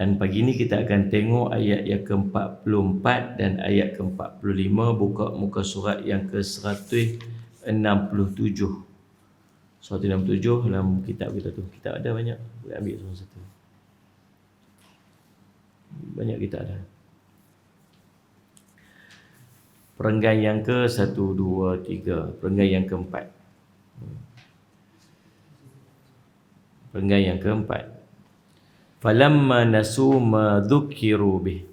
Dan pagi ni kita akan tengok ayat yang ke-44 dan ayat ke-45, buka muka surat yang ke-167. 167 dalam kitab kita tu. Kitab ada banyak. Boleh ambil satu-satu. Banyak kita ada. Perenggan yang ke-1, 2, 3. Perenggan yang ke-4. Perenggan yang ke-4. Falamma nasu ma dzukiru bih.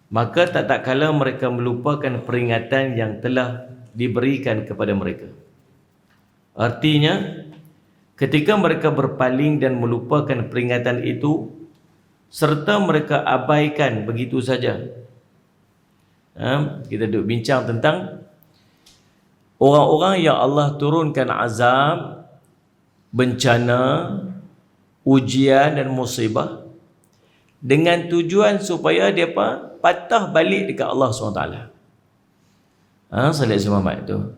Maka tak kala mereka melupakan peringatan yang telah diberikan kepada mereka. Artinya, ketika mereka berpaling dan melupakan peringatan itu, serta mereka abaikan begitu saja. Kita duk bincang tentang orang-orang yang Allah turunkan azab, bencana, ujian dan musibah dengan tujuan supaya dia patah balik dekat Allah SWT. Salih Muhammad tu.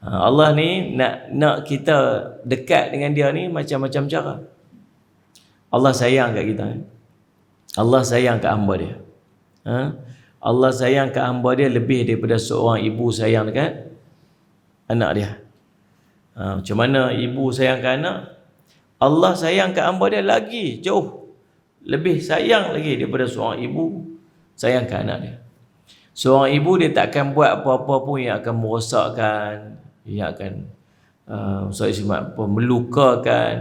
Allah ni nak kita dekat dengan dia ni macam-macam cara. Allah sayang kat kita. Allah sayang kat hamba dia. Allah sayang kat hamba dia lebih daripada seorang ibu sayang dekat anak dia. Macam mana ibu sayang kat anak, Allah sayang kat hamba dia lagi jauh lebih sayang lagi daripada seorang ibu sayang kat anak dia. Seorang ibu dia tak akan buat apa-apa pun yang akan merosakkan, yang akan melukakan,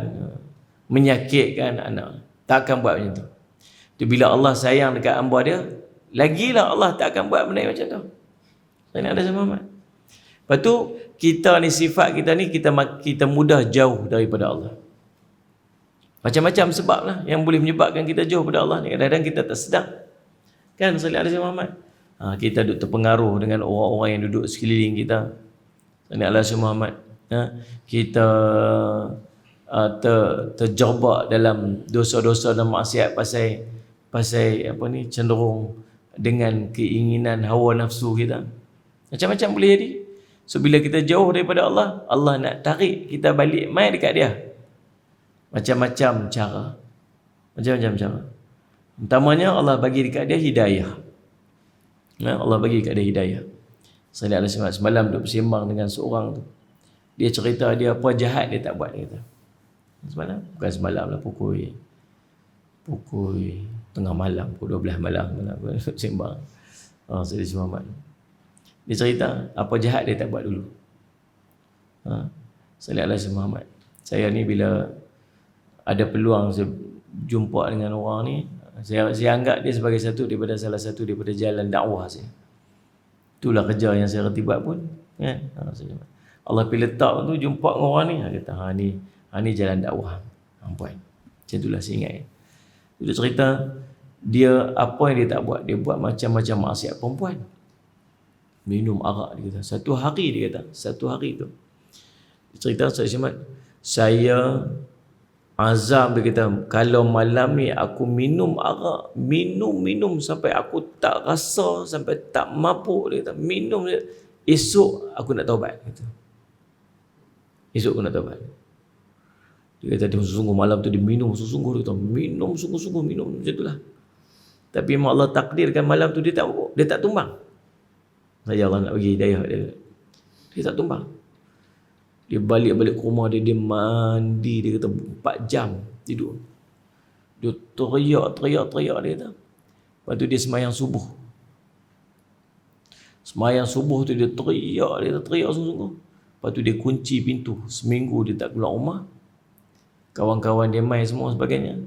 menyakitkan anak. Tak akan buat macam tu. Tu bila Allah sayang dekat hamba dia, lagilah Allah tak akan buat benda macam tu. Saya nak ada sama Muhammad. Lepas tu kita ni, sifat kita ni, kita mudah jauh daripada Allah. Macam-macam sebab lah yang boleh menyebabkan kita jauh pada Allah ni. Kadang-kadang kita tak sedar. Kan Salih Alaihi Muhammad. Kita duduk terpengaruh dengan orang-orang yang duduk sekeliling kita. Salih Alaihi Muhammad. Kita terjebak dalam dosa-dosa dan maksiat pasal apa ni, cenderung dengan keinginan hawa nafsu kita. Macam-macam boleh jadi. So bila kita jauh daripada Allah, Allah nak tarik kita balik mai dekat dia. Macam-macam cara. Macam-macam cara. Utamanya Allah bagi dekat dia hidayah. Allah bagi dekat dia hidayah. Saya ada semalam duduk bersembang dengan seorang tu. Dia cerita dia apa jahat dia tak buat, dia kata. Semalam? Bukan semalam lah, pukul tengah malam, pukul 12 malam sembang. Saya Muhammad. Dia cerita apa jahat dia tak buat dulu. Saya Muhammad. Saya ni bila ada peluang saya jumpa dengan orang ni, saya anggap dia sebagai salah satu daripada jalan dakwah saya. Itulah kerja yang saya reti buat pun, kan? Allah pilih letak tu jumpa dengan orang ni, dia kata ni jalan dakwah. Puan. Macam itulah saya ingat. Dia cerita dia apa yang dia tak buat, dia buat macam-macam maksiat perempuan. Minum arak, dia kata. Satu hari tu. Dia cerita saya azam, dia kata, kalau malam ni aku minum arak, minum sampai aku tak rasa, sampai tak mabuk, dia kata, minum, esok aku nak taubat, kata. Esok aku nak taubat. Dia kata dia sungguh malam tu dia minum sungguh, dia kata minum sungguh, minum macam itulah. Tapi memang Allah takdirkan malam tu dia tak tumbang. Saya Allah nak bagi hidayah dia tak tumbang. Dia balik ke rumah dia mandi, dia kata 4 jam tidur. Dia teriak dia kata. Lepas tu dia sembahyang subuh. Sembahyang subuh tu dia teriak sungguh. Lepas tu dia kunci pintu. Seminggu dia tak keluar rumah. Kawan-kawan dia mai semua sebagainya.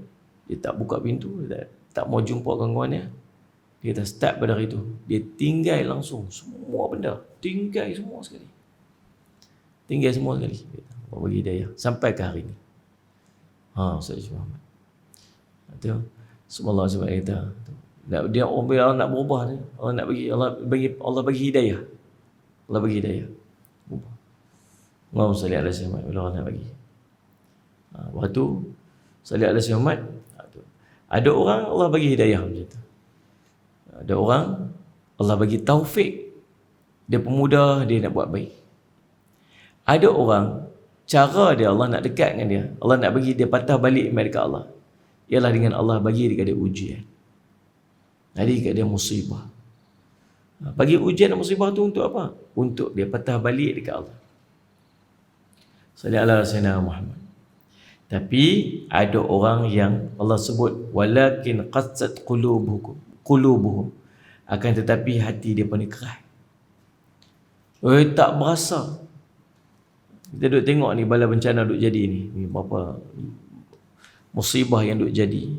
Dia tak buka pintu, dia tak mau jumpa kawan-kawan dia. Dia kata start pada hari tu dia tinggal langsung semua benda. Tinggal semua sekali. Allah bagi hidayah sampai ke hari ni. Saya Muhammad. Itu semua Allah SWT kata. Dia orang nak berubah ni. Allah bagi hidayah. Allah bagi hidayah. Berubah. Allahumma salli ala sayyidina Muhammad. Allah nak bagi. Waktu salli ala sayyidina Muhammad. Ada orang Allah bagi hidayah macam tu. Ada orang Allah bagi taufik. Dia pemuda, dia nak buat baik. Ada orang cara dia Allah nak dekat dengan dia. Allah nak bagi dia patah balik mai dekat Allah. ialah dengan Allah bagi dekat dia ujian. Jadi dekat dia musibah. Bagi ujian dan musibah tu untuk apa? Untuk dia patah balik dekat Allah. Sallallahu alaihi wasallam Muhammad. Tapi ada orang yang Allah sebut walakin qassat qulubuhum, akan tetapi hati dia ni keras. Tak berasa. Kita duk tengok ni bala bencana duk jadi ni berapa musibah yang duk jadi.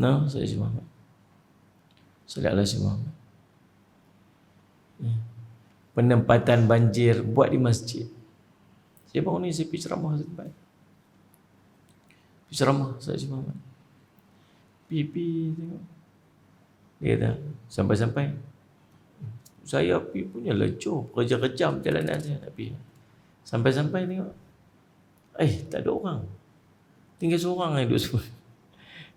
Nah, saya Muhammad. Sallallahu alaihi wasallam. Penempatan banjir buat di masjid. Saya baru ni saya pergi ceramah tempat. Ceramah saya Muhammad. Pipi tengok. Dia kata sampai-sampai saya pergi punya lecur, kerja-kerjam perjalanan saya nak pergi. Sampai-sampai tengok. Tak ada orang. Tinggal seorang yang duduk semua.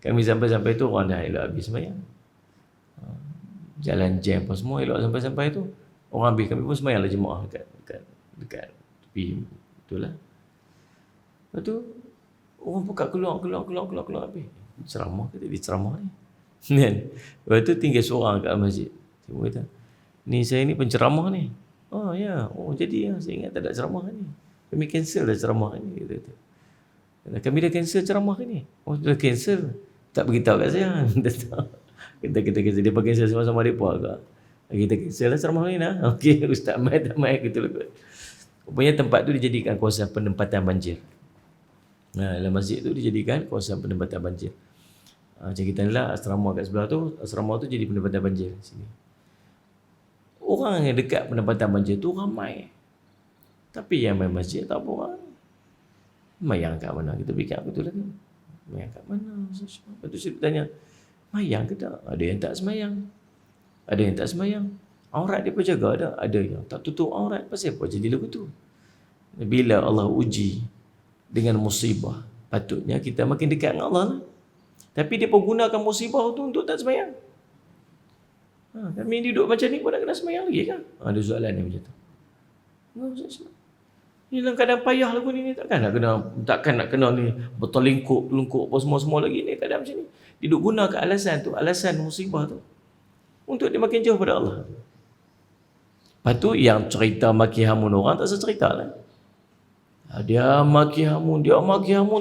Kami sampai-sampai tu orang dah elok habis sembahyang. Jalan jam pun semua elok sampai-sampai tu. Orang habis, kami pun sembahyang lah jemaah dekat tepi. Itulah. Lepas tu orang buka keluar habis. Ceramah ke tadi ceramah ni. Kan? Lepas tu tinggal seorang kat masjid. Saya kata, ni saya ni penceramah ni. Oh ya, jadi ya, saya ingat tak ada ceramah ni. Kami cancel dah ceramah ni. Kami dah cancel ceramah ni. Oh, dah cancel. Tak beritahu kat saya. Kita cancel. Dia pakai cancel sama-sama mereka agak. Kita cancel lah ceramah ni lah. Okey, Ustaz Mai tak mai gitu lah. Rupanya tempat tu dijadikan kawasan penempatan banjir. Dalam masjid tu dijadikan kawasan penempatan banjir. Macam kita ni lah, asrama kat sebelah tu, asrama tu jadi penempatan banjir sini. Orang yang dekat penempatan banjir tu ramai. Tapi yang main masjid tak apa orang. Mayang kat mana? Kita fikir aku tu lah kan. Mayang kat mana? Lepas tu saya tanya, mayang ke tak? Ada yang tak semayang. Ada yang tak semayang. Aurat dia pun jaga ada. Ada yang tak tutup aurat. Pasal apa jadi lagu tu? Bila Allah uji dengan musibah, patutnya kita makin dekat dengan Allah lah. Tapi dia pun gunakan musibah tu untuk tak semayang. Kami duduk macam ni pun nak kena semayang lagi kan? Ada soalan ni macam tu. Ni dalam keadaan payah lagu ni, takkan nak kena ni bertelingkup apa semua lagi ni keadaan macam ni. Dia duduk gunakan alasan musibah tu untuk dia makin jauh pada Allah. Lepas tu yang cerita maki hamun orang tak secerita lah. Dia maki hamun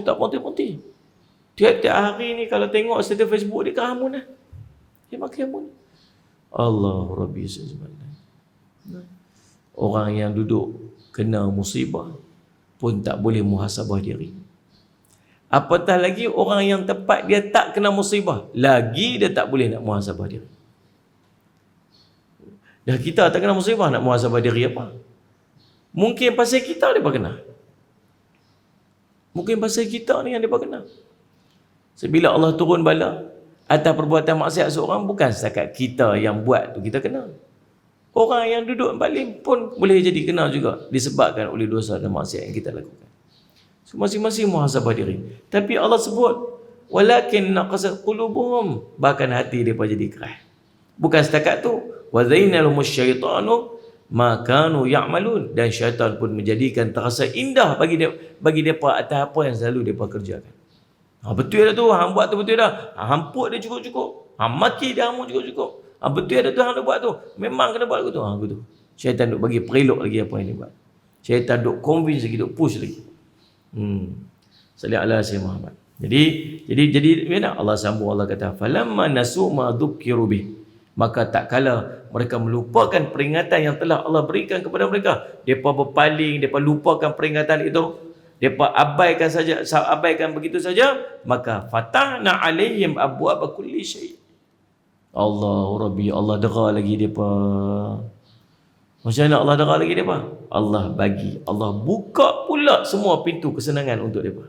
tak penting-penting. Tiap-tiap hari ni kalau tengok status Facebook dia hamun lah. Dia maki hamun. Allah Rabbi Subhanahu. Orang yang duduk kena musibah pun tak boleh muhasabah diri. Apatah lagi orang yang tepat dia tak kena musibah, lagi dia tak boleh nak muhasabah diri. Dah kita tak kena musibah, nak muhasabah diri apa? Mungkin pasal kita dia kena. Mungkin pasal kita ni yang dia kena. Sebila Allah turun bala atas perbuatan maksiat seorang, bukan setakat kita yang buat tu kita kena. Orang yang duduk baling pun boleh jadi kena juga disebabkan oleh dosa dan maksiat yang kita lakukan. So, masing-masing muhasabah diri. Tapi Allah sebut walakin naqasat qulubuhum, bahkan hati depa jadi keras. Bukan setakat tu, wa zainalhum syaitanu ma kanu ya'malun, dan syaitan pun menjadikan terasa indah bagi depa atas apa yang selalu depa kerjakan. Betul dah tu, hang buat tu betul dah. Hang put dia cukup-cukup. Hang maki dia hang cukup-cukup. Betul dah tu hang nak buat tu. Memang kena buat tu. Gitu. Syaitan duk bagi perelok lagi apa yang dia buat. Syaitan duk convince lagi, duk push lagi. Sallallahu alaihi wasallam Muhammad. Jadi mana Allah sambung, Allah kata falamma nasu ma dzukiru bih, maka tak kala mereka melupakan peringatan yang telah Allah berikan kepada mereka, depa berpaling, depa lupakan peringatan itu, depa abaikan begitu saja, maka fatahna alaihim abwaaba kulli syai. Allah Rabbi, Allah dera lagi depa. Macam mana Allah dera lagi depa? Allah buka pula semua pintu kesenangan untuk depa.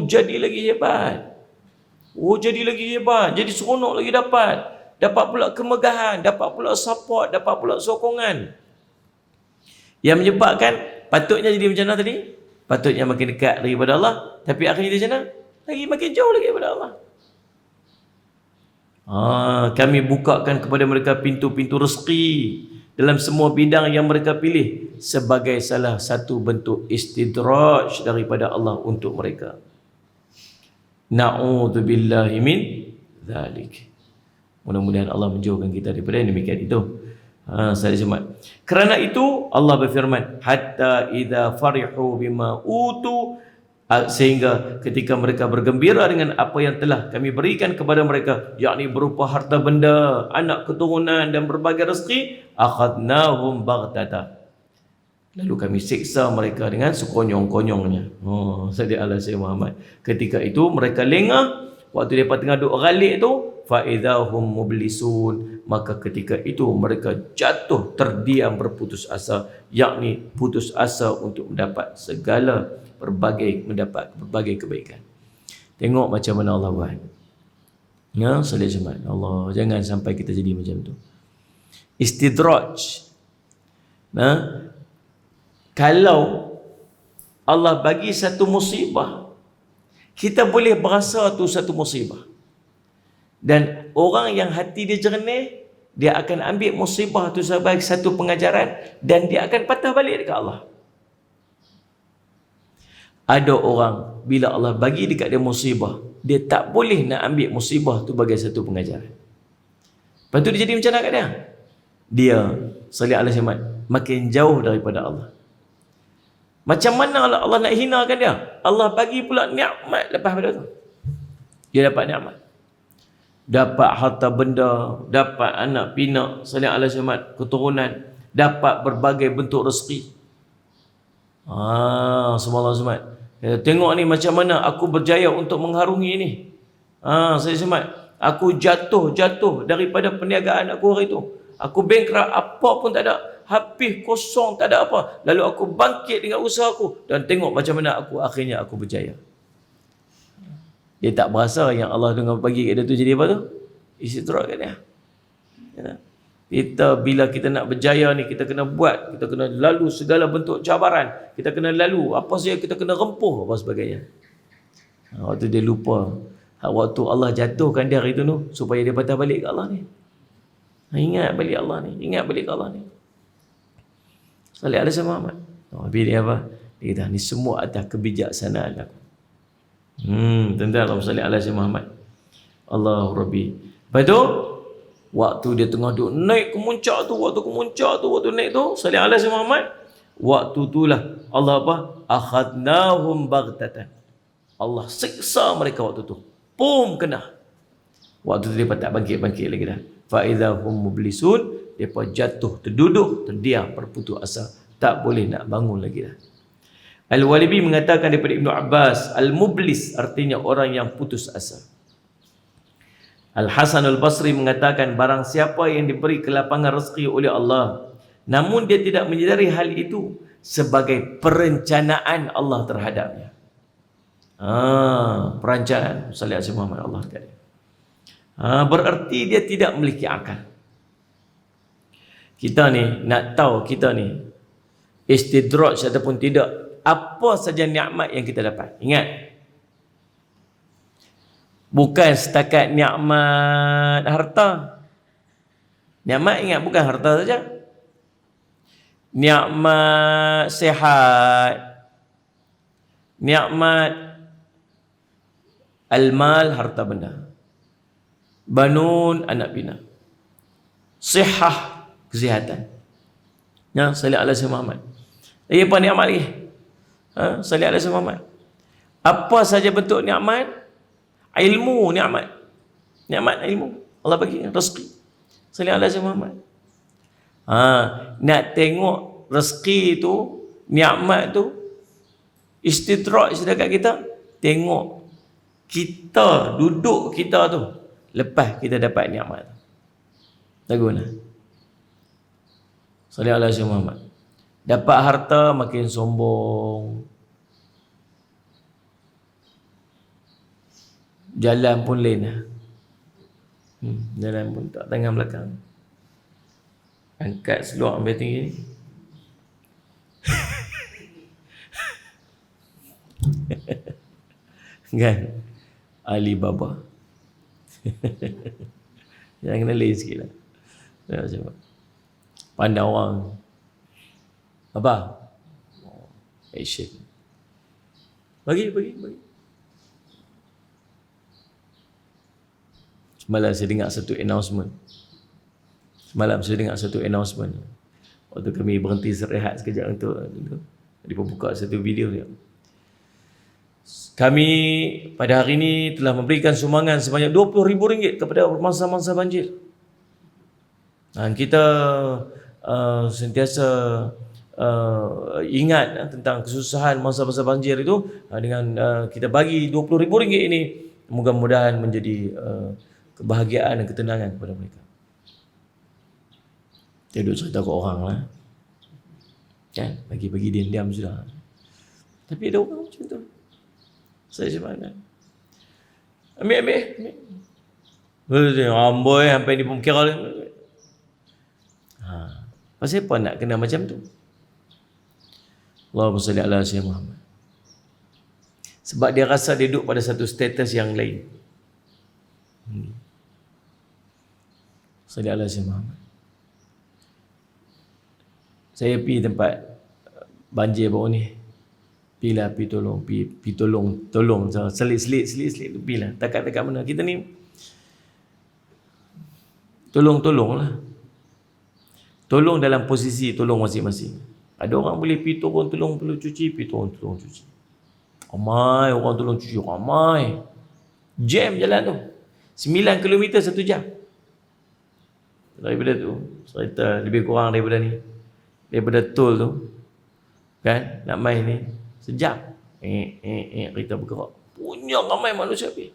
Jadi lagi hebat. Jadi seronok lagi dapat. Dapat pula kemegahan, dapat pula support, dapat pula sokongan. Yang menyebabkan patutnya jadi macam mana tadi? Patutnya makin dekat daripada Allah, tapi akhirnya jadi macam mana? Lagi makin jauh lagi daripada Allah. Kami bukakan kepada mereka pintu-pintu rezeki dalam semua bidang yang mereka pilih sebagai salah satu bentuk istidraj daripada Allah untuk mereka. Na'udzubillahi min dzalik. Mudah-mudahan Allah menjauhkan kita daripada yang demikian itu. Saya Jumat. Kerana itu Allah berfirman, hatta idza farihu bima utu, sehingga ketika mereka bergembira dengan apa yang telah kami berikan kepada mereka, yakni berupa harta benda, anak keturunan dan berbagai rezeki, akhadnahum baghtata, lalu kami siksa mereka dengan sekonyong-konyongnya. Sayyidina Sayyid Muhammad. Ketika itu mereka lengah, waktu mereka tengah duk galik tu, fa idahum mublisun, maka ketika itu mereka jatuh terdiam berputus asa, yakni putus asa untuk mendapat mendapat berbagai kebaikan. Tengok macam mana Allah buat. Ya, salih Jumat. Allah, jangan sampai kita jadi macam tu. Istidraj. Nah, kalau Allah bagi satu musibah, kita boleh berasa tu satu musibah. Dan orang yang hati dia jernih, dia akan ambil musibah tu sebagai satu pengajaran dan dia akan patah balik dekat Allah. Ada orang bila Allah bagi dekat dia musibah, dia tak boleh nak ambil musibah tu sebagai satu pengajaran. Lepas tu dia jadi macam mana kat dia? Dia salih alaihi wasallam makin jauh daripada Allah. Macam mana Allah nak hinakan dia? Allah bagi pula nikmat lepas pada tu. Dia dapat nikmat. Dapat harta benda, dapat anak pinak, salih alaihi wasallam, keturunan, dapat berbagai bentuk rezeki. Subhanallah. Tengok ni macam mana aku berjaya untuk mengharungi ni. Saya semat, aku jatuh daripada perniagaan aku hari tu. Aku bankrupt, apa pun tak ada, habis kosong, tak ada apa. Lalu aku bangkit dengan usaha aku dan tengok macam mana akhirnya aku berjaya. Dia tak berasa yang Allah dengan bagi kat dia tu jadi apa tu? Istidraj kat dia. Ya. Kita bila kita nak berjaya ni, kita kena buat, kita kena lalu segala bentuk cabaran, kita kena lalu apa saja, kita kena rempuh apa sebagainya. Waktu dia lupa, waktu Allah jatuhkan dia hari tu supaya dia patah balik ke Allah ni. Ingat balik Allah ni, ingat balik ke Allah ni. Salih alaihi Muhammad. Habis dia apa? Dia kata ni semua atas kebijaksanaan aku. Tentang Allah salih alaihi Muhammad. Allahu Rabbi. Lepas tu waktu dia tengah duk naik ke muncak tu, waktu naik tu, salih alaihi Muhammad, waktu itulah Allah apa? Akhadnahum baghtatan. Allah siksa mereka waktu tu. Pum, kena. Waktu tu dia tak bangkit lagi dah. Fa idahum mublisun, depa jatuh, terduduk, terdiam, berputus asa, tak boleh nak bangun lagi dah. Al-Walibi mengatakan daripada Ibnu Abbas, al-mublis artinya orang yang putus asa. Al-Hasan al-Basri mengatakan, barang siapa yang diberi kelapangan rezeki oleh Allah, namun dia tidak menyedari hal itu sebagai perencanaan Allah terhadapnya. Perancangan salih alaihi Muhammad Allah kata. Berarti dia tidak memiliki akal. Kita ni nak tahu kita ni istidraj ataupun tidak, apa saja nikmat yang kita dapat. Ingat, bukan setakat nikmat harta. Nikmat, ingat, bukan harta saja. Nikmat sihat, nikmat al-mal, harta benda, banun, anak bina, sihah, kesihatan. Ya, salih alaihi Muhammad. Apa nikmat lagi? Salih alaihi Muhammad. Apa saja bentuk nikmat? Ilmu, nikmat ilmu Allah bagi rezeki. Salih alaihi Muhammad. Nak tengok rezeki tu, nikmat tu, istidraj dekat kita, tengok kita duduk kita tu lepas kita dapat nikmat tu. Tak guna. Salih alaihi Muhammad. Dapat harta makin sombong, jalan pun lain. Jalan pun tak tangan belakang, angkat seluar ambil tinggi ni. Kan Alibaba. Jangan kena lain sikit lah. Pandang orang apa? Action. Bagi. Semalam saya dengar satu announcement. Waktu kami berhenti rehat sekejap untuk dia buka satu video dia. Kami pada hari ini telah memberikan sumbangan sebanyak RM20,000 kepada mangsa-mangsa banjir. Dan kita sentiasa ingat tentang kesusahan masa-masa banjir itu dengan kita bagi RM20,000 ini, mudah-mudahan menjadi kebahagiaan dan ketenangan kepada mereka. Dia duduk cerita ke orang lah, kan? Bagi-bagi diam-diam sudah. Tapi ada orang macam tu. Saya cuma kan, ambil. Amboi sampai ni pun kira. Pasal apa nak kena macam tu? Allahumma salli ala sayyidina Muhammad. Sebab dia rasa dia duduk pada satu status yang lain. Salli ala sayyidina Muhammad. Saya pergi tempat banjir baru ni. Pergi tolong. Selit. Pergilah. Takat mana. Kita ni tolong lah. Tolong dalam posisi tolong masing-masing. Ada orang boleh pergi tolong cuci, pergi tolong cuci. Ramai orang tolong cuci, ramai. Jam jalan tu. 9 km 1 jam. Daripada tu, cerita lebih kurang daripada ni. Daripada tol tu. Kan? Nak main ni. Sejam. Kereta bergerak. Punya ramai manusia pergi.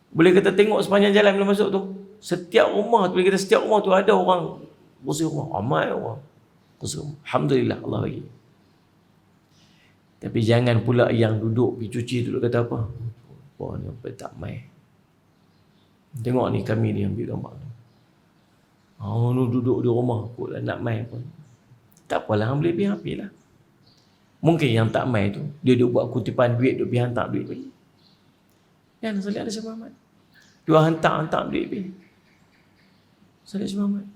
Boleh kita tengok sepanjang jalan bila masuk tu. Setiap rumah tu ada orang bersih rumah. Ramai orang bersih rumah. Alhamdulillah Allah bagi. Tapi jangan pula yang duduk pergi cuci duduk kata apa. Wah ni apa tak main. Tengok ni kami ni ambil gambar ni. Ni duduk di rumah pula nak main pun. Tak apalah, boleh pergi lah. Mungkin yang tak main tu, dia duk buat kutipan duit, duk pergi hantar duit bagi. Kan, salih ala sayyidina Muhammad. Dia hantar duit pergi. Salih sayyidina Muhammad.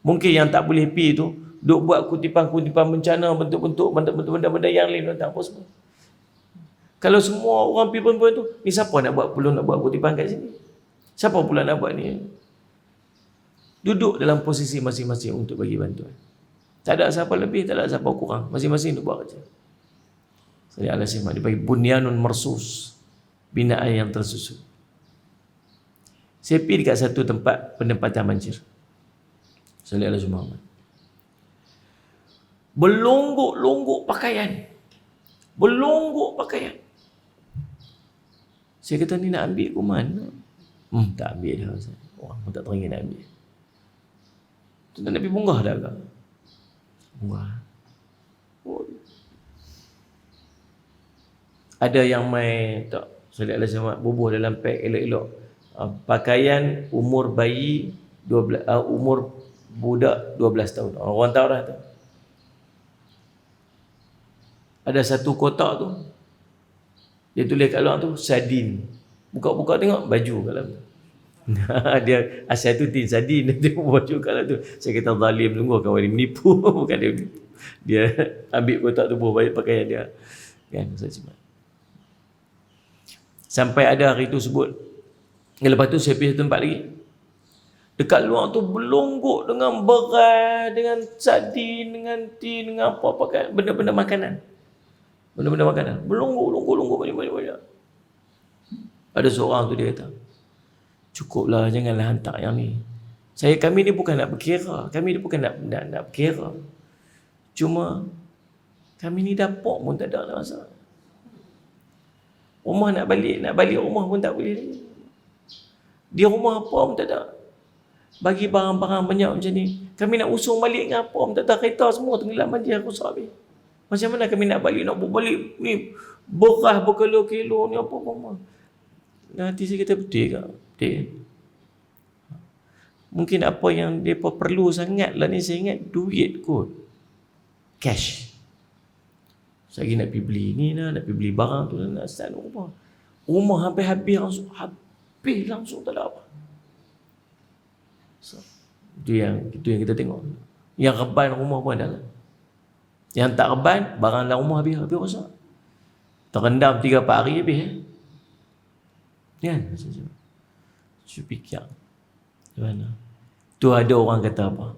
Mungkin yang tak boleh pergi tu, duk buat kutipan-kutipan bencana, bentuk-bentuk benda-benda yang lain, tak apa semua. Kalau semua orang pergi perempuan tu, ni siapa nak buat kutipan kat sini? Siapa pula nak buat ni? Duduk dalam posisi masing-masing untuk bagi bantuan. Tak ada siapa lebih, tak ada siapa kurang. Masing-masing untuk buat kerja. Salih ala sayyidina Muhammad. Dia bagi bunyanun marsus. Binaan yang tersusun. Saya pergi dekat satu tempat penempatan banjir. Salih ala sayyidina Muhammad. Berlonggok pakaian. Saya kata ni nak ambil ke mana? Tak ambil dah. Orang pun tak teringin nak ambil. Tu nak pergi munggah dah ke? Munggah. Ada yang main tak? Salih ala sayyidina Muhammad. Bubuh dalam pack elok-elok. Pakaian umur bayi 12, umur budak 12 tahun. Orang tahu dah tu. Ada satu kotak tu. Dia tulis kat luar tu sardin. Buka-buka tengok baju kat dalam tu. Dia asal tu tin sardin, dia tengok baju kat dalam tu. Saya kata zalim, tunggu kawan dia menipu. Bukan dia menipu. Dia ambil kotak tu buah pakaian dia. Kan, sampai ada hari tu sebut. Lepas tu saya pergi tempat lagi. Dekat luar tu berlonggok dengan beras, dengan sardin, dengan tin, dengan apa pakai benda-benda makanan. Berlonggok banyak. Ada seorang tu dia kata, cukuplah, janganlah hantar yang ni. Kami ni bukan nak berkira. Kami ni bukan nak berkira. Cuma kami ni dapur pun tak ada masalah. Rumah nak balik rumah pun tak boleh lagi. Di rumah apa pun tak ada. Bagi barang-barang banyak macam ni. Kami nak usung balik dengan apa pun tak ada. Kereta semua tenggelam banjir rosak habis. Macam mana kami nak balik balik ni beras berkilo-kilo ni apa. Nanti saya kata betul ke? Betul. Mungkin apa yang mereka perlu sangat lah ni, saya ingat duit kot. Cash. Saya nak pergi beli ni nak pergi beli barang tu nak start rumah. Rumah habis langsung tak ada apa. So, itu yang kita tengok. Yang reban rumah pun ada. Yang tak reban, barang dalam rumah habis rosak. Terendam 3-4 hari habis. Kan? Saya fikir macam mana. Tu ada orang kata apa,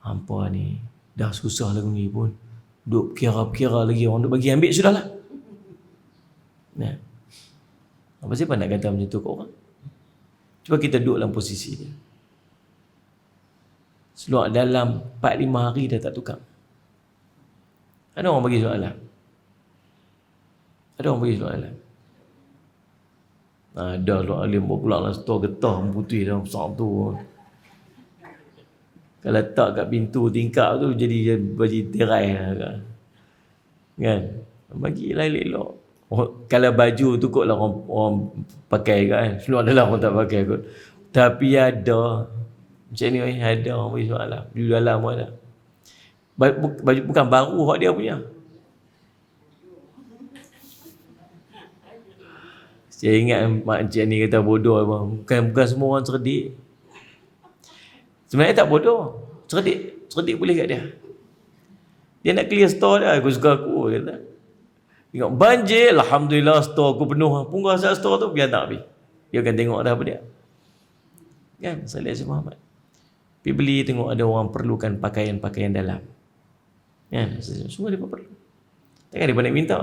hampa ni dah susah lagu ni pun duk kira-kira lagi, orang duk bagi ambil sudahlah. Nah, apa siapa nak kata macam tu kat orang? Cuba kita duduk dalam posisi dia. Seluar dalam 4-5 hari dah tak tukar. Ada orang bagi soalan. Ada orang bagi soalan. Ada soalan alim buat pula lah stor getah putih dalam besar tu. Kalau letak kat pintu tingkap tu jadi bagi tirai lah. Kan? Bagi lain elok. Kalau baju tu kot lah orang pakai kan. Seluar dalam orang tak pakai kot. Tapi ada macam ni, ada orang bagi soalan. Baju dalam pun ada. Baju bukan baru hak dia punya. Saya ingat makcik ni kata bodoh abang. Bukan semua orang cerdik. Sebenarnya tak bodoh. Cerdik boleh kat dia. Dia nak clear store dia. Aku suka aku kata. Tengok banjir, alhamdulillah store aku penuh. Punggah asal store tu biar tak habis. Dia akan tengok dah apa dia. Kan? Salih Asyik Muhammad. Pergi beli tengok ada orang perlukan pakaian-pakaian dalam. Kan? Semua dia perlu. Takkan dia nak minta.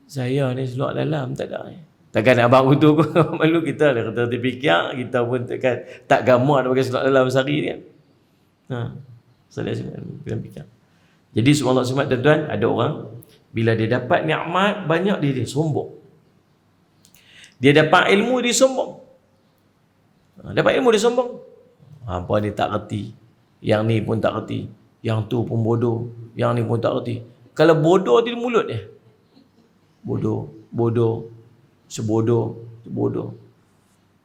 Saya ni seluar dalam tak ada. Takkan abang aku tu malu kita lah kata terfikir kita pun tak gamak nak pakai seluar dalam sehari ni kan. Salih Asyik Muhammad. Jadi subhanallah semua tuan-tuan, ada orang bila dia dapat nikmat banyak dia sombong. Dia dapat ilmu dia sombong. Dapat ilmu dia sombong. Apa ni tak reti. Yang ni pun tak reti. Yang tu pun bodoh. Yang ni pun tak reti. Kalau bodoh di mulut dia. Bodoh. Sebodoh.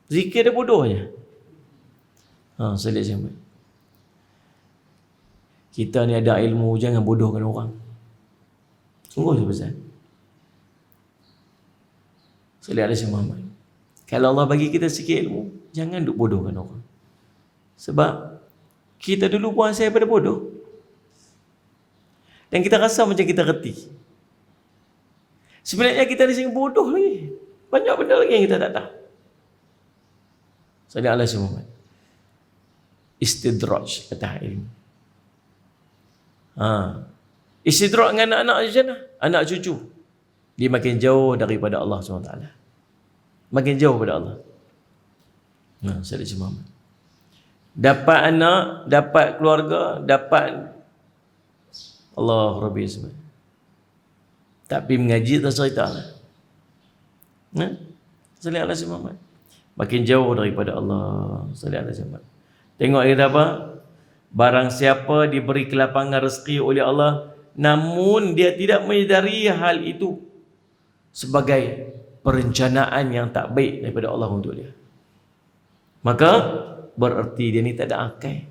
Zikir dia bodohnya. Salih Asyik. Kita ni ada ilmu, jangan bodohkan orang. Sungguh sebesar. Salih Asyik Muhammad. Kalau Allah bagi kita sikit ilmu, jangan duk bodohkan orang. Sebab kita dulu pun asal pada bodoh. Dan kita rasa macam kita reti. Sebenarnya kita ni sing bodoh lagi. Banyak benda lagi yang kita tak tahu. Salih Asyik Muhammad. Istidraj kata ilmu. Istidraj dengan anak-anak jannah, anak cucu. Dia makin jauh daripada Allah SWT. Makin jauh daripada Allah. Salih Asyik Muhammad. Dapat anak, dapat keluarga, dapat Allah Rabbi SWT. Tapi mengaji tak cerita lah. Salih Asyik Muhammad. Makin jauh daripada Allah. Salih Asyik Muhammad. Tengok dia kata apa? Barang siapa diberi kelapangan rezeki oleh Allah, namun dia tidak menyedari hal itu sebagai perencanaan yang tak baik daripada Allah untuk dia, maka bererti dia ni tak ada akal.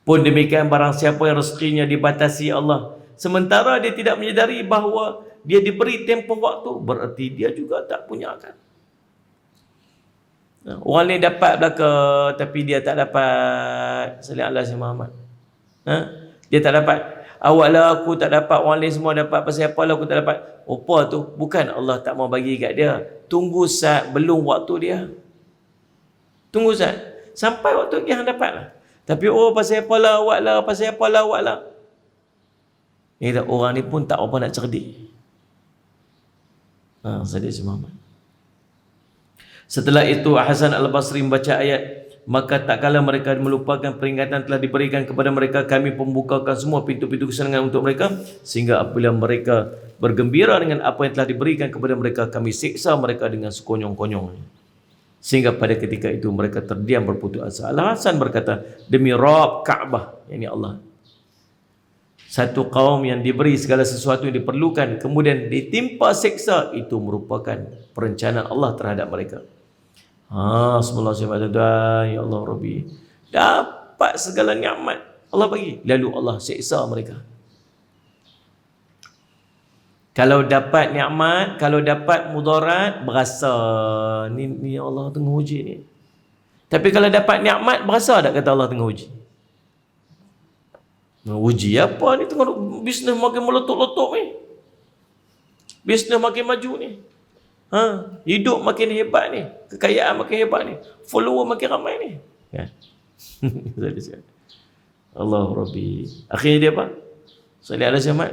Pun demikian barang siapa yang rezekinya dibatasi Allah, sementara dia tidak menyedari bahawa dia diberi tempoh waktu, bererti dia juga tak punya akal. Orang ni dapat belaka tapi dia tak dapat. Salih Asyik Muhammad. Dia tak dapat. Awaklah aku tak dapat, orang lain semua dapat, pasal apalah aku tak dapat. Apa tu? Bukan Allah tak mau bagi kat dia. Tunggu saat belum waktu dia. Tunggu saat. Sampai waktu dia hang dapatlah. Tapi pasal apalah awaklah, pasal apalah awaklah. Ni orang ni pun tak apa nak cerdik. Salih Asyik Muhammad. Setelah itu Hasan Al-Basri membaca ayat, maka tak kala mereka melupakan peringatan telah diberikan kepada mereka, kami membukakan semua pintu-pintu kesenangan untuk mereka, sehingga apabila mereka bergembira dengan apa yang telah diberikan kepada mereka, kami siksa mereka dengan sekonyong-konyong. Sehingga pada ketika itu mereka terdiam berputus asa. Al-Hasan berkata, demi Rabb Kaabah, yakni Allah, satu kaum yang diberi segala sesuatu yang diperlukan kemudian ditimpa siksa, itu merupakan perencanaan Allah terhadap mereka. Semula saya tuan, ya Allah Rabbi, dapat segala nikmat Allah bagi, lalu Allah siksa mereka. Kalau dapat nikmat, kalau dapat mudarat, berasa ni Allah tengah uji ni. Tapi kalau dapat nikmat, berasa tak kata Allah tengah uji? Uji apa ni? Tengah bisnes makin meletup-letup ni, bisnes makin maju ni. Hidup makin hebat ni, kekayaan makin hebat ni, follower makin ramai ni. Kan? Allah Rabbi. Akhirnya dia apa? Salih ala Syahmat.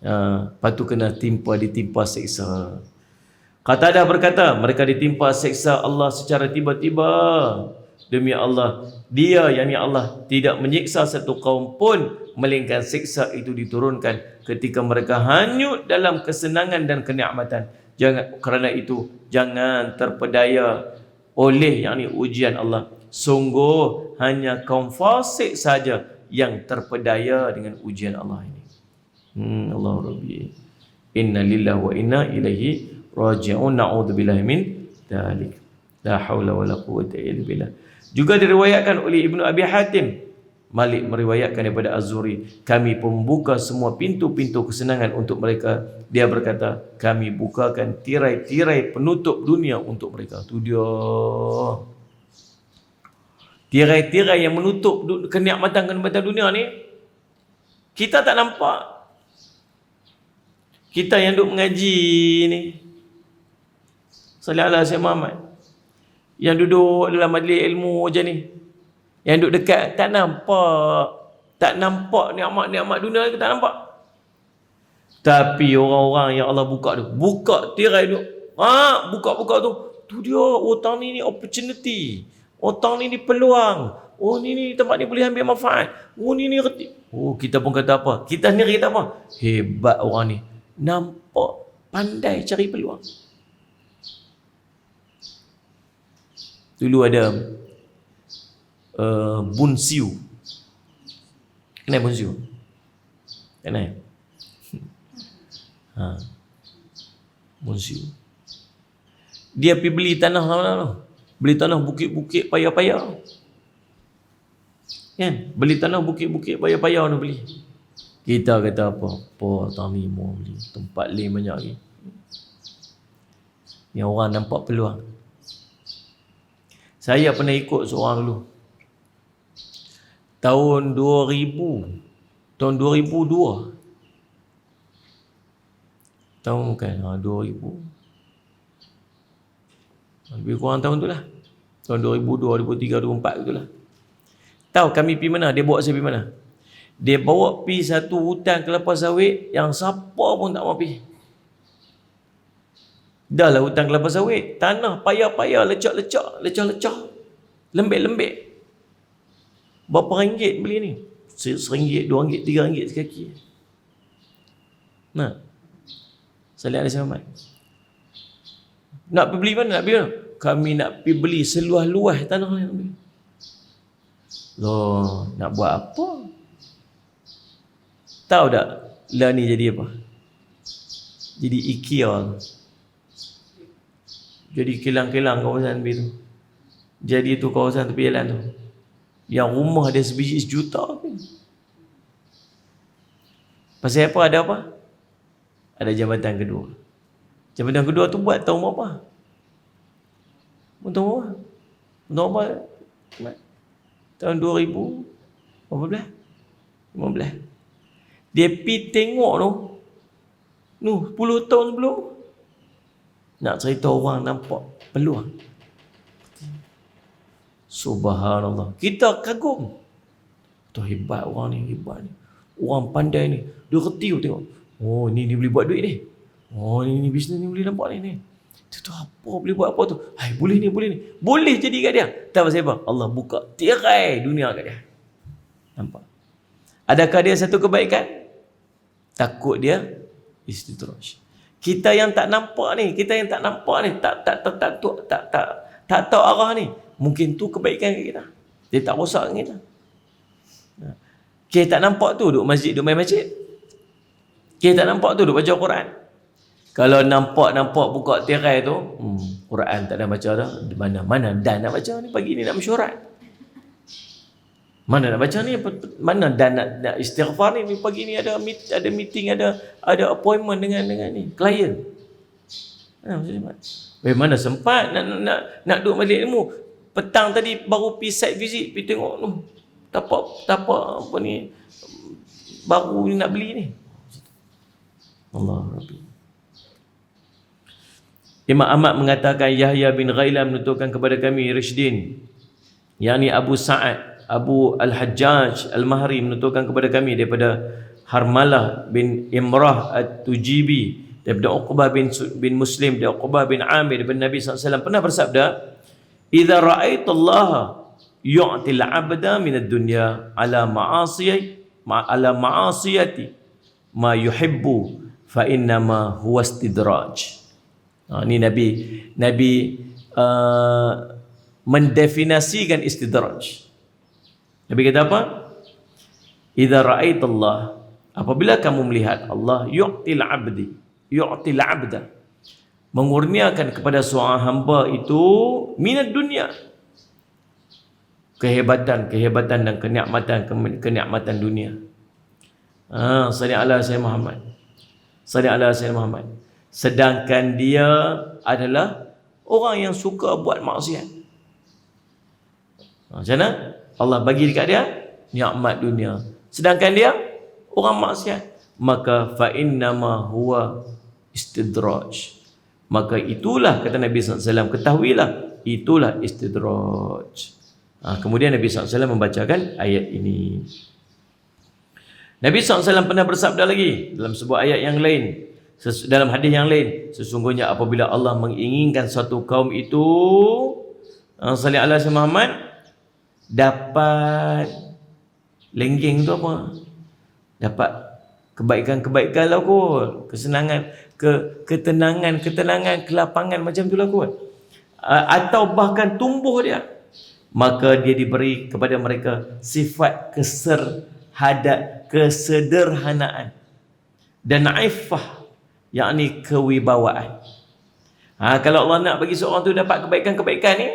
Lepas tu kena ditimpa seksa. Qatadah berkata, mereka ditimpa seksa Allah secara tiba-tiba. Demi Allah, Dia yakni Allah tidak menyiksa satu kaum pun, melainkan seksa itu diturunkan ketika mereka hanyut dalam kesenangan dan kenikmatan. Kerana itu jangan terpedaya oleh yakni ujian Allah. Sungguh hanya kaum fasik saja yang terpedaya dengan ujian Allah ini. Allah Rabbi. Inna lillahi wa inna ilaihi raji'un. Na'udzubillahi min dzalik. La haula wala quwwata illa billah. Juga diriwayatkan oleh Ibnu Abi Hatim, Malik meriwayatkan daripada Az-Zuhri, kami pembuka semua pintu-pintu kesenangan untuk mereka. Dia berkata, kami bukakan tirai-tirai penutup dunia untuk mereka. Tu dia. Tirai-tirai yang menutup kenikmatan-kenikmatan dunia ni, kita tak nampak. Kita yang duduk mengaji ni, Salih ala Syekh Muhammad, yang duduk dalam majlis ilmu je ni, yang duduk dekat, tak nampak nikmat-nikmat dunia ni, tak nampak. Tapi orang-orang yang Allah buka tirai tu, buka tu, tu dia, tang ni opportunity, tang ni peluang, ni tempat ni boleh ambil manfaat, ni reti. Kita pun kata apa? Kita sendiri kata apa? Hebat orang ni, nampak, pandai cari peluang. Dulu ada Bun Siu. Kenal Bun Siu? Kenal? Bun Siu. Dia pergi beli tanah mana? Beli tanah bukit-bukit payah-payah. Kan? Beli tanah bukit-bukit payah-payah nak beli. Kita kata apa? Tanah ni mau beli. Tempat lain banyak lagi. Yang orang nampak peluang. Saya pernah ikut seorang dulu. Tahun 2000. Tahun 2002. Tahun bukan, 2000. Lebih kurang tahun tu lah. Tahun 2002, 2003, 2004 tu lah. Tahu kami pergi mana? Dia bawa saya pergi mana? Dia bawa pergi satu hutan kelapa sawit yang siapa pun tak mau pergi. Dah lah hutan kelapa sawit, tanah payah-payah, lecak-lecak, lembik-lembik. Berapa ringgit beli ni? RM1, RM2, RM3 sekaki. Salih alaihi wasallam. Nak pergi beli mana? Nak pergi mana? Kami nak pergi beli seluas-luas tanah ni. Loh, nak buat apa? Tahu tak lah ni jadi apa? Jadi IKEA. Jadi kilang-kilang kawasan tepi tu. Jadi tu kawasan tepi jalan tu, yang rumah dia sebiji sejuta. Pasal apa? Ada apa? Ada jabatan kedua. Jabatan kedua tu buat tahun berapa? Tahun berapa? Tahun berapa? Tahun 2000 15. Dia pergi tengok tu, 10 tahun sebelum. Nak cerita orang nampak peluang. Subhanallah. Kita kagum. Tu hebat orang ni, hebat ni. Orang pandai ni. Dia reti tu tengok. Ni boleh buat duit ni. Ni bisnes ni boleh nampak ni. Tu apa boleh buat apa tu? Boleh ni. Boleh jadi kat dia. Tahu pasal apa? Allah buka tirai dunia kat dia. Nampak? Adakah dia satu kebaikan? Takut dia istidraj. Kita yang tak nampak ni, tak tahu arah ni, mungkin tu kebaikan kita. Dia tak rosak kita. Kita tak nampak tu duduk masjid, duduk main masjid. Kita tak nampak tu duduk baca Quran. Kalau nampak buka tirai tu, Quran tak ada baca dah. Mana dan nak baca ni, pagi ni nak mesyuarat. Mana nak baca ni, mana dan nak istighfar ni, pagi ni ada meeting, ada appointment dengan ni klien. Mana sempat nak duduk majlis ilmu. Petang tadi baru pergi site visit, pergi tengok tu. Tapak apa ni baru ni nak beli ni. Allah Rabbi. Imam Ahmad mengatakan Yahya bin Ghailan menuturkan kepada kami Rishdin, yakni Abu Sa'ad Abu Al-Hajjaj Al-Mahri menuturkan kepada kami daripada Harmalah bin Imrah At-Tujibi daripada Uqbah bin Muslim, daripada Uqbah bin Amir daripada Nabi SAW pernah bersabda, "Idza ra'aitallaha yu'til 'abda minad dunya ala ma'asiyati ma yuhibbu fa innama huwa istidraj." Ini Nabi mendefinisikan istidraj. Nabi kata apa? Idza ra'aitallah, apabila kamu melihat Allah, yu'til 'abda, mengurniakan kepada seorang hamba itu minad dunia, kehebatan dan kenikmatan dunia. Salli ala Sayyidina Muhammad. Sedangkan dia adalah orang yang suka buat maksiat. Macam mana? Allah bagi dekat dia nikmat dunia, sedangkan dia orang maksiat. Maka fa innama huwa istidraj. Maka itulah, kata Nabi SAW, ketahuilah itulah istidraj. Kemudian Nabi SAW membacakan ayat ini. Nabi SAW pernah bersabda lagi dalam sebuah ayat yang lain, dalam hadis yang lain, sesungguhnya apabila Allah menginginkan suatu kaum itu, salli ala Sayyidina Muhammad, dapat lenggeng tu apa? Dapat kebaikan-kebaikan lah kot, kesenangan, ketenangan, kelapangan macam tu lah kot. Atau bahkan tumbuh dia. Maka dia diberi kepada mereka sifat kesederhanaan dan iffah, yakni kewibawaan. Kalau Allah nak bagi seorang tu dapat kebaikan-kebaikan ni,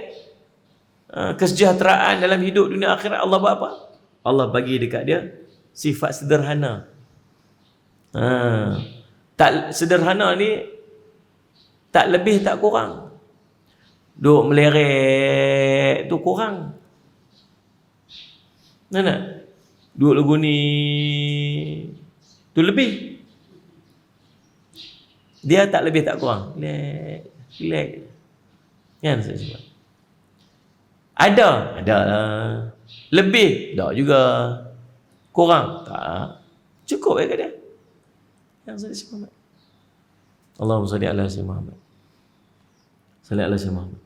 kesejahteraan dalam hidup dunia akhirat, Allah buat apa? Allah bagi dekat dia sifat sederhana. Tak sederhana ni tak lebih tak kurang. Duk meleret tu kurang. Nak duk lagu ni tu lebih. Dia tak lebih tak kurang. Relax. Kan saya sebut. Ada lah. Lebih tak juga. Kurang tak. Cukup kat dia. Yang saya sebut. Allahumma salli ala Sayyidina Muhammad. Salli ala Sayyidina Muhammad.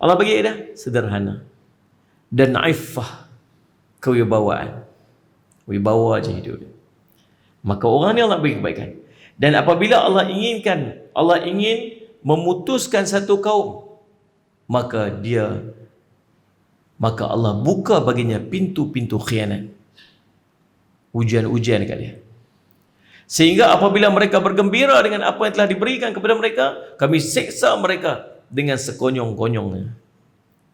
Allah bagi dah sederhana dan iffah, kewibawaan. Wibawa je hidup dia. Maka orang ni Allah bagi kebaikan. Dan apabila Allah ingin memutuskan satu kaum, maka Allah buka baginya pintu-pintu khianat, ujian-ujian kat dia. Sehingga apabila mereka bergembira dengan apa yang telah diberikan kepada mereka, kami seksa mereka dengan sekonyong-konyongnya.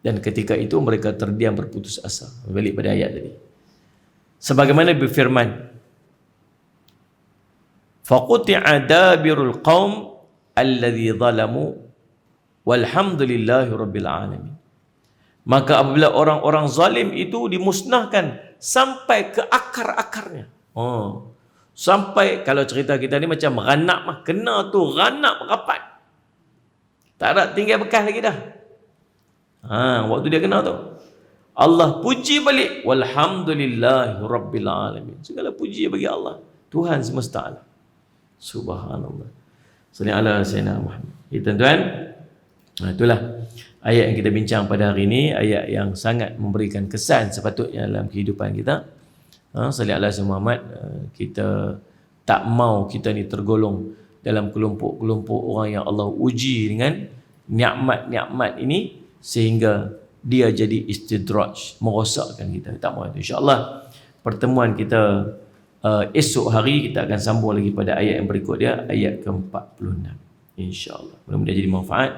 Dan ketika itu mereka terdiam berputus asa. Balik pada ayat tadi. Sebagaimana berfirman, faquti'a dabirul qaum alladhi zalamu walhamdulillahi rabbil alamin. Maka apabila orang-orang zalim itu dimusnahkan sampai ke akar-akarnya. Sampai, kalau cerita kita ni macam ranak mah, kena tu ranak rapat. Tak ada tinggal bekas lagi dah. Waktu dia kena tu, Allah puji balik, walhamdulillahi rabbil alamin. Segala puji bagi Allah, Tuhan semesta alam. Subhanallah. Salli ala Sayyidina Muhammad. Tuan-tuan, itulah ayat yang kita bincang pada hari ini, ayat yang sangat memberikan kesan sepatutnya dalam kehidupan kita. Salli ala Sayyidina Muhammad. Kita tak mau kita ni tergolong dalam kelompok-kelompok orang yang Allah uji dengan nikmat-nikmat ini sehingga dia jadi istidraj, merosakkan kita. Tak mau itu. InsyaAllah pertemuan kita esok hari kita akan sambung lagi pada ayat yang berikut dia, ayat ke-46. InsyaAllah. Mudah-mudahan jadi manfaat.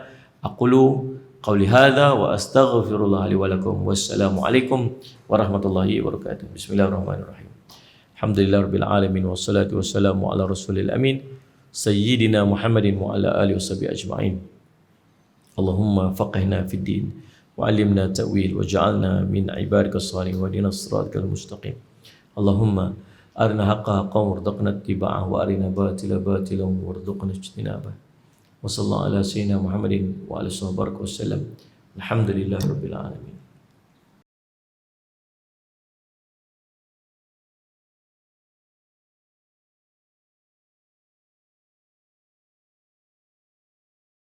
Aqulu qawli hadha wa astaghfirullah li wa lakum. Wassalamualaikum warahmatullahi wabarakatuh. Bismillahirrahmanirrahim. Alhamdulillahirabbil alamin wassalatu wassalamu ala rasulil amin sayyidina Muhammadin wa ala alihi washabihi ajma'in. Allahumma faqihna fid din wa 'allimna ta'wil waj'alna min ibadikas salihin wa dinas siratal mustaqim. Allahumma arina haqqa haqqan warzuqna ittiba'ah wa arina batila batilan warzuqna ijtinabah. Wa sallallahu ala sayyidina Muhammadin wa alihi wasallam. Alhamdulillahirabbil alamin.